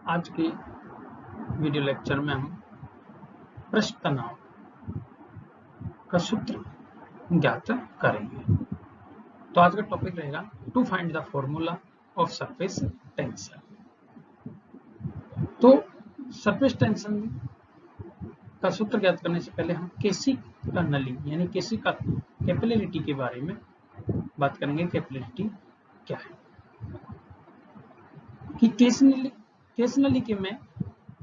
आज के video lecture में हम पृष्ठ तनाव का सूत्र ज्ञात करेंगे। तो आज का टॉपिक रहेगा to find the formula of surface tension. तो सरफेस टेंशन का सूत्र ज्ञात करने से पहले हम केसी का नली यानी केसी का कैपिलरिटी के बारे में बात करेंगे। कैपिलरिटी क्या है कि केस नलिका में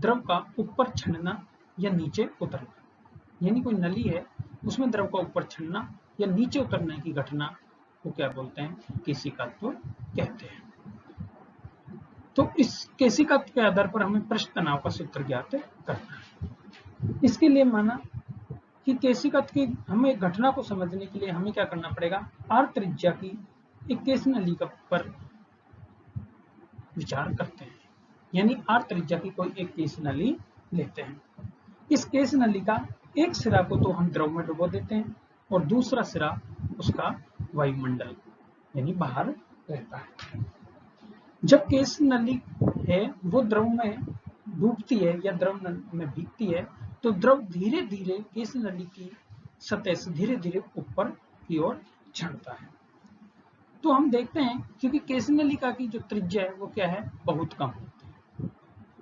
द्रव का ऊपर छड़ना या नीचे उतरना, यानी कोई नली है उसमें द्रव का ऊपर छड़ना या नीचे उतरने की घटना को क्या बोलते हैं? केशिकात्व कहते हैं। तो इस केशिकात्व के आधार पर हमें पृष्ठ तनाव का सूत्र ज्ञात करना है। इसके लिए माना कि केशिकात्व की हमें घटना को समझने के लिए हमें क्या करना पड़ेगा? आर त्रिज्या की एक केस नलिका पर विचार करते हैं, यानी आर त्रिज्या की कोई एक केस नली लेते हैं। इस केस नली का एक सिरा को तो हम द्रव में डुबो देते हैं और दूसरा सिरा उसका वायुमंडल यानी बाहर रहता है। जब केस नली है वो द्रव में डूबती है या द्रव में भीगती है तो द्रव धीरे धीरे केस नली की सतह से धीरे धीरे ऊपर की ओर चढ़ता है। तो हम देखते हैं क्योंकि केस नलिका की जो त्रिज्या है वो क्या है? बहुत कम होती है।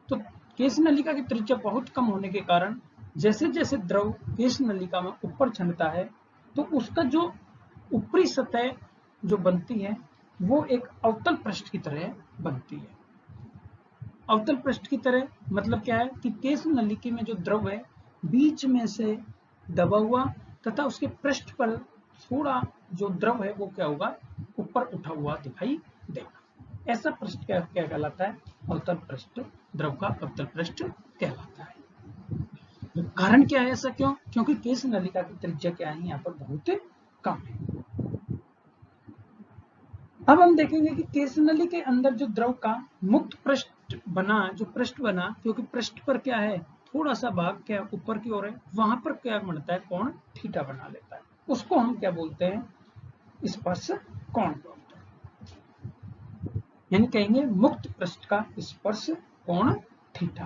तो केस नलिका की त्रिज्या बहुत कम होने के कारण जैसे जैसे द्रव केस नलिका में ऊपर चढ़ता है तो उसका जो ऊपरी सतह जो बनती है वो एक अवतल पृष्ठ की तरह बनती है। अवतल पृष्ठ की तरह मतलब क्या है कि केस नलिका में जो द्रव है बीच में से दबा हुआ तथा उसके पृष्ठ पर थोड़ा जो द्रव है वो क्या होगा? ऊपर उठा हुआ दिखाई देगा। ऐसा पृष्ठ क्या कहलाता है? अवतल पृष्ठ। द्रव का अवतल पृष्ठ कहलाता है। कारण क्या है ऐसा? क्यों? क्योंकि केस नलिका की त्रिज्या क्या है? यहाँ पर बहुत कम है। अब हम देखेंगे कि केस नली के अंदर जो द्रव का मुक्त पृष्ठ बना, जो पृष्ठ बना, क्योंकि पृष्ठ पर क्या है? थोड़ा सा भाग क्या ऊपर की ओर है, वहां पर क्या बनता है? कोण थीटा बना लेता है। उसको हम क्या बोलते हैं? स्पर्श कोण बोलते हैं, यानी कहेंगे मुक्त पृष्ठ का स्पर्श कोण थीटा।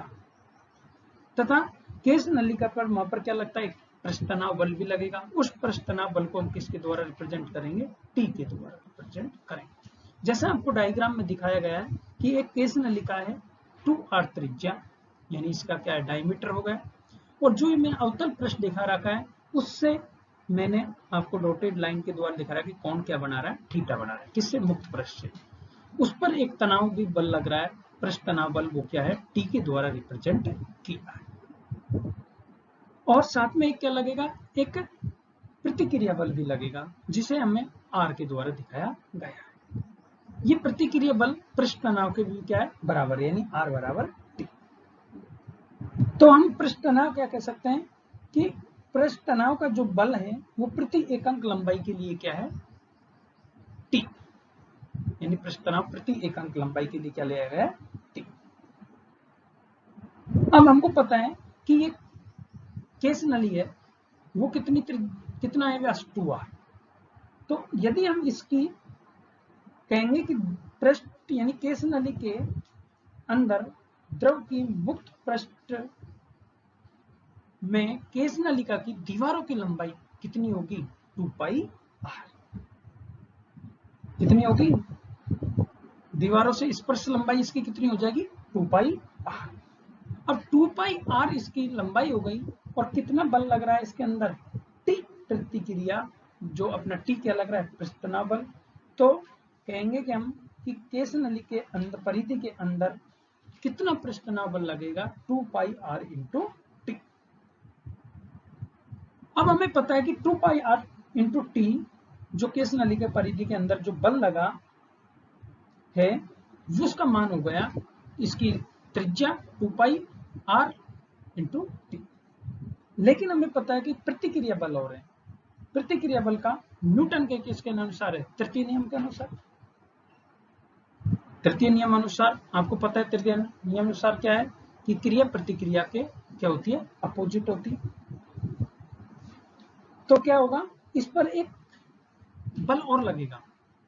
तथा केस नलिका पर वहां पर क्या लगता है? पृष्ठ तनाव बल भी लगेगा। उस पृष्ठ तनाव बल को हम किसके द्वारा रिप्रेजेंट करेंगे? टी के द्वारा रिप्रेजेंट करेंगे। जैसा आपको डायग्राम में दिखाया गया है कि एक केस नलिका है 2r त्रिज्या, यानी इसका क्या है? डायमीटर हो गया। और जो मैं अवतल पृष्ठ दिखा रखा है उससे मैंने आपको डॉटेड लाइन के द्वारा दिखा रहा है कि कौन क्या बना रहा है? थीटा बना रहा है। किससे? मुक्त पृष्ठ से। उस पर एक तनाव भी बल लग रहा है, पृष्ठ तनाव बल, वो क्या है? टी के द्वारा रिप्रेजेंट किया है। और साथ में एक क्या लगेगा? एक प्रतिक्रिया बल भी लगेगा जिसे हमें आर के द्वारा दिखाया गया है। ये प्रतिक्रिया बल पृष्ठ तनाव के भी क्या है? बराबर, यानी आर बराबर टी। तो हम पृष्ठ तनाव क्या कह सकते हैं कि पृष्ठ तनाव का जो बल है वो प्रति एकांक लंबाई के लिए क्या है? टी, यानी पृष्ठ तनाव प्रति एकांक लंबाई के लिए क्या लिया गया है? टी। अब हमको पता है कि ये केस नली है वो कितना है? व्यास 2r। तो यदि हम इसकी कहेंगे कि पृष्ठ यानी केस नली के अंदर द्रव की मुक्त पृष्ठ में केस नलिका की दीवारों की लंबाई कितनी होगी? 2πr। कितनी होगी? दीवारों से स्पर्श लंबाई इसकी कितनी हो जाएगी? 2πr। अब 2πr इसकी लंबाई हो गई और कितना बल लग रहा है इसके अंदर? टी प्रतिक्रिया, जो अपना टी क्या लग रहा है? पृष्ठ तनाव बल। तो कहेंगे कि हम कि केस नली के अंदर परिधि के अंदर कितना पृष्ठ तनाव बल लगेगा? 2πr into T. अब हमें पता है कि 2πr इंटू टी जो केस नली के परिधि के अंदर जो बल लगा है उसका मान हो गया इसकी त्रिज्या 2πr इंटू टी। लेकिन हमें पता है कि प्रतिक्रिया बल हो रहे हैं। प्रतिक्रिया बल का न्यूटन के किसके अनुसार है? तृतीय नियम के अनुसार। तृतीय नियम अनुसार आपको पता है तृतीय नियम अनुसार क्या है कि क्रिया प्रतिक्रिया के क्या होती है? अपोजिट होती है। तो क्या होगा? इस पर एक बल और लगेगा।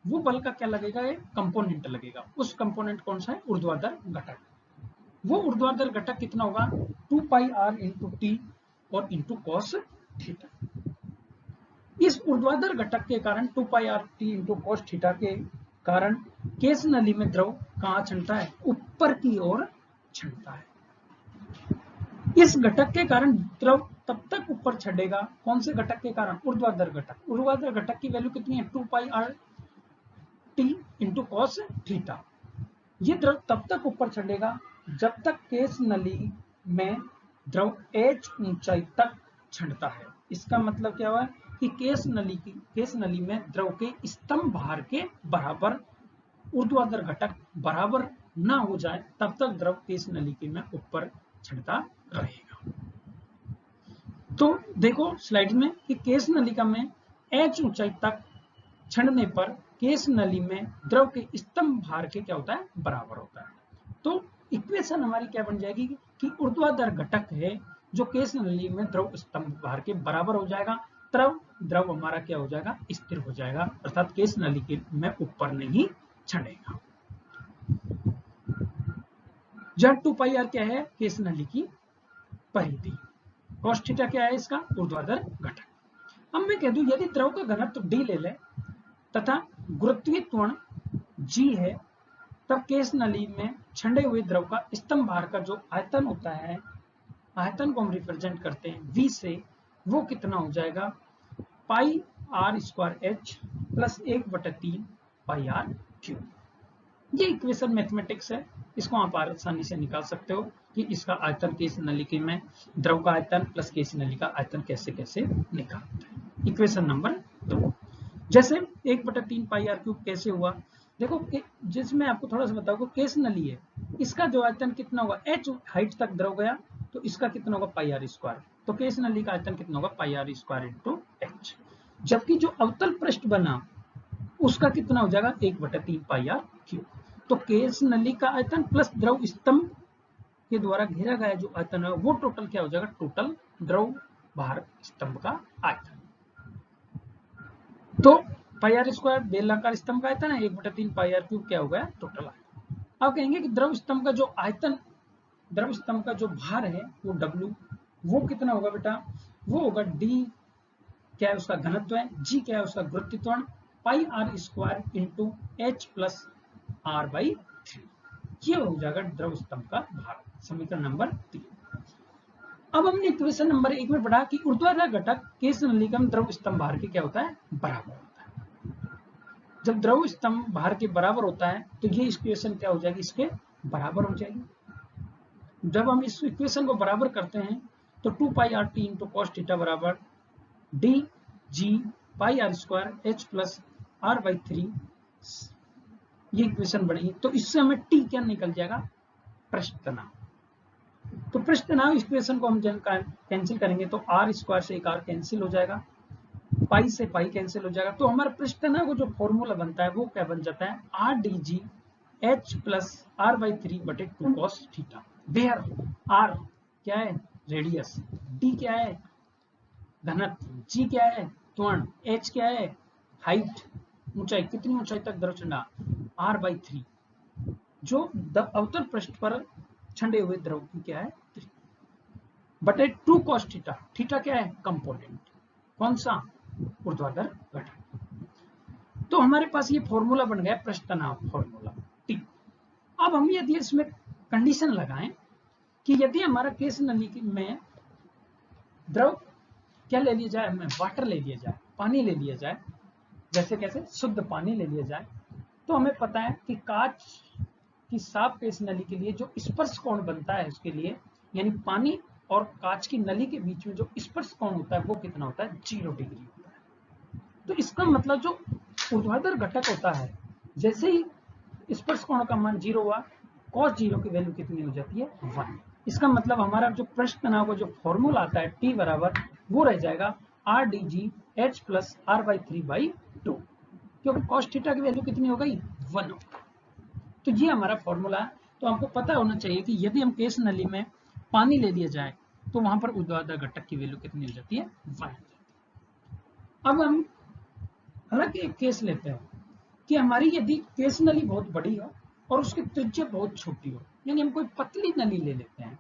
वो बल का क्या लगेगा? एक कंपोनेंट लगेगा। उस कंपोनेंट कौन सा है? ऊर्ध्वाधर घटक। वो ऊर्ध्वाधर घटक कितना होगा 2 पाई आर इंटू टी और इंटू कॉस थीटा। इस ऊर्ध्वाधर घटक के कारण 2 pi r t into cos theta के कारण केस नली में द्रव कहां छंटता है, ऊपर की ओर छंटता है। इस घटक के कारण द्रव तब तक ऊपर छड़ेगा, कौन से घटक के कारण, ऊर्ध्वाधर घटक। ऊर्ध्वाधर घटक की वैल्यू कितनी है 2 pi r t into cos theta. ये द्रव तब तक ऊपर छड़ेगा जब तक केस नली में द्रव h ऊंचाई तक छंटता है। इसका मतलब क्या हुआ कि केस नली में द्रव के स्तंभ भार के बराबर ऊर्ध्वाधर घटक बराबर ना हो जाए तब तक द्रव केस नलिका में ऊपर छंटता रहेगा। तो देखो स्लाइड में कि केस नलिका में h ऊंचाई तक छंटने पर केस नली में द्रव के स्तंभ भार के क्या होता है, बराबर होता है। तो इक्वेशन हमारी क्या बन जाएगी कि ऊर्ध्वाधर घटक है जो केस नली में द्रव स्तंभ भार के बराबर हो जाएगा, तब द्रव हमारा क्या हो जाएगा, स्थिर हो जाएगा, अर्थात केस नली में ऊपर नहीं छड़ेगा। जहां 2 पाई आर क्या है, केस नली की परिधि, cos थीटा क्या है, इसका ऊर्ध्वाधर घटक। अब मैं कह दूं यदि द्रव का घनत्व d ले ले तथा गुरुत्वीय त्वरण g है, तब केस नली में छंडे हुए द्रव का स्तंभ भार का जो आयतन होता है, आयतन को हम रिप्रेजेंट करते हैं v से, वो कितना हो जाएगा pi r square h plus 1/3 pi r cube. ये इक्वेशन मैथमेटिक्स है, इसको आप आसानी से निकाल सकते हो कि इसका आयतन केस नलिका में द्रव का आयतन प्लस केस नलिका का आयतन कैसे कैसे निकालते हैं। Equation number 2। जैसे 1/3 पाई आर क्यूब कैसे हुआ, देखो जिसमें आपको थोड़ा सा बताऊंगा, केस नली है, इसका जो आयतन कितना होगा, h हाइट तक द्रव गया तो इसका कितना होगा पाई आर स्क्वायर, तो केस नली का आयतन कितना होगा पाई आर स्क्वायर इंटू h। जबकि जो अवतल पृष्ठ बना उसका कितना हो जाएगा 1/3 पाई आर क्यूब। तो केस नली का आयतन प्लस द्रव स्तंभ के द्वारा घेरा गया जो आयतन है वो टोटल क्या हो जाएगा, टोटल द्रव भार स्तंभ का आयतन। तो पाई आर स्क्वायर बेलनाकार स्तंभ का आयतन है, 1/3 पाई आर क्यूब क्या हो गया टोटल आयतन। अब कहेंगे कि द्रव स्तंभ का जो आयतन, द्रव स्तंभ का जो भार है वो W, वो कितना होगा बेटा, वो होगा D क्या है उसका घनत्व है, G क्या है उसका गुरुत्वीय त्वरण, pi r square into H plus R/3, ये हो जाएगा द्रव स्तंभ का भार। समीकरण नंबर 3। अब हमने इक्वेशन नंबर 1 में पढ़ा कि ऊर्ध्वाधर घटक केस नलिका में द्रव स्तंभ भार के क्या होता है, बराबर होता है। जब द्रव स्तंभ भार के बराबर होता है तो ये इक्वेशन क्या हो जाएगी, इसके बराबर हो जाएगी। जब हम इस इक्वेशन को बराबर करते हैं तो 2 pi r t into cos theta बराबर d g pi r square h plus R/3, ये इक्वेशन बनेगी। तो इससे हमें t क्या निकल जाएगा, पृष्ठ तनाव। तो पृष्ठ तनाव इक्वेशन को हम कैंसिल करेंगे तो r स्क्वायर से एक r कैंसिल हो जाएगा, पाई से पाई कैंसिल हो जाएगा। तो हमारा पृष्ठ तनाव को जो फॉर्मूला बनता है वो क्या बन जाता है, RdG h plus R/3/2 cos theta, where r क्या है रेडियस, d क्या है घनत्व, g क्या है त्वरण, h क्या है हाइट ऊंचाई, कितनी ऊंचाई तक द्रव छंटा, R/3, जो अवतल पृष्ठ पर छंडे हुए द्रव की क्या है बटे 2 cos थीटा, थीटा क्या है कंपोनेंट, कौन सा ऊर्ध्वाधर घटक। तो हमारे पास ये फॉर्मूला बन गया पृष्ठ तनाव फॉर्मूला T। अब हम यदि इसमें कंडीशन लगाएं कि यदि हमारा केस नली में द्रव क्या ले लिया जाए, हमें वाटर ले लिया जाए, पानी ले लिया जाए, जैसे कैसे शुद्ध पानी ले लिया जाए, तो हमें पता है कि कांच की साफ केस नली के लिए जो स्पर्श कोण बनता है उसके लिए, यानी पानी और कांच की नली के बीच में जो स्पर्श कोण होता है वो कितना होता है 0 डिग्री होता है। तो इसका मतलब जो ऊर्ध्वाधर घटक होता है, जैसे ही स्पर्श कोण का मान 0 हुआ, cos 0 की वैल्यू कितनी हो जाती है 1। इसका मतलब हमारा जो पृष्ठ तनाव का जो फॉर्मूला आता है T बराबर वो रह जाएगा RdG h प्लस R/3/2, क्योंकि cos थीटा की वैल्यू कितनी हो गई 1। तो ये हमारा फॉर्मूला है। तो हमको पता होना चाहिए कि यदि हम केस नली में पानी ले लिया जाए तो वहां पर ऊर्ध्वाधर घटक की वैल्यू कितनी हो जाती है 1। अब हम अलग एक केस लेते हैं कि हमारी यदि केस नली बहुत बड़ी हो और उसकी त्रिज्या बहुत छोटी हो, यानी हम कोई पतली नली ले लेते हैं,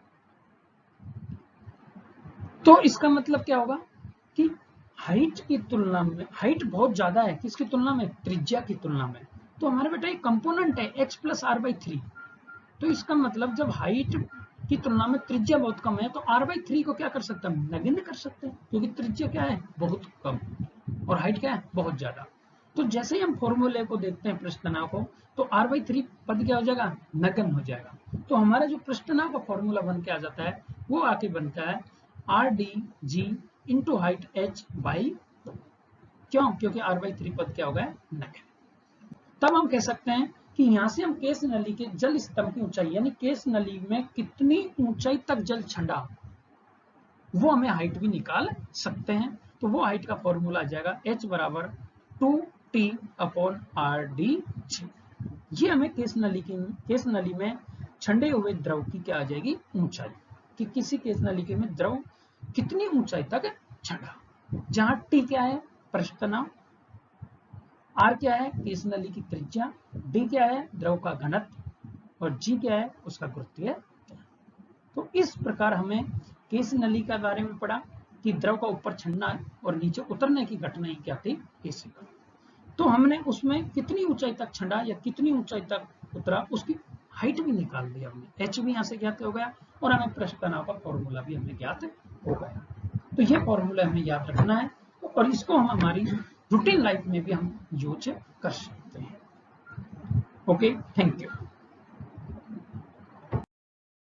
तो इसका मतलब क्या होगा कि हाइट की तुलना में, हाइट बहुत ज्यादा है किसकी तुलना में, त्रिज्या की तुलना में, तो हमारे बेटा एक कंपोनेंट है h plus R by three, तो इसका मतलब जब हाइट की तुलना में त्रिज्या बहुत कम है तो r बाई थ्री को क्या कर सकते हैं, नगण्य कर सकते हैं, क्योंकि त्रिज्या क्या है, बहुत कम, और हाइट क्या है, बहुत ज्यादा। तो जैसे ही हम फॉर्मूले को देखते हैं पृष्ठ तनाव को, तो r बाई थ्री पद क्या हो जाएगा, नगण्य हो जाएगा। तो हमारा जो पृष्ठ तनाव का फॉर्मूला बन के आ जाता है वो आके बनता है R D G into height h by, क्यों, क्योंकि r बाई थ्री पद क्या हो गया, नगण्य। तब हम कह सकते हैं कि यहाँ से हम केस नली के जल स्तंभ की ऊंचाई, यानी केस नली में कितनी ऊंचाई तक जल छंडा, वो हमें हाइट भी निकाल सकते हैं। तो वो हाइट का फॉर्मूला आ जाएगा h बराबर 2t upon R D G. ये हमें केस नली में छंडे हुए द्रव की क्या आ जाएगी, ऊंचाई, कि किसी केस नलिका में द्रव कितनी ऊंचाई तक छंडा, जहां टी क्या है, पृष्ठ तनाव, आर क्या है, केस नली की त्रिज्या, डी क्या है, द्रव का घनत्व, और जी क्या है, उसका गुरुत्वीय। तो इस प्रकार हमें केस नली के बारे में पढ़ा कि द्रव का ऊपर छंडना और नीचे उतरने की घटना ही क्या थी, केसी का। तो हमने उसमें कितनी ऊंचाई तक छंडा या कितनी ऊंचाई तक उतरा उसकी हाइट भी निकाल दी हमने, एच भी यहाँ से ज्ञात हो गया, और हमें पृष्ठ तनाव का फॉर्मूला भी हमें ज्ञात हो गया। तो ये फॉर्मूला हमें याद रखना है, और इसको हम हमारी रूटीन लाइफ में भी हम यूज कर सकते हैं। Okay, thank you.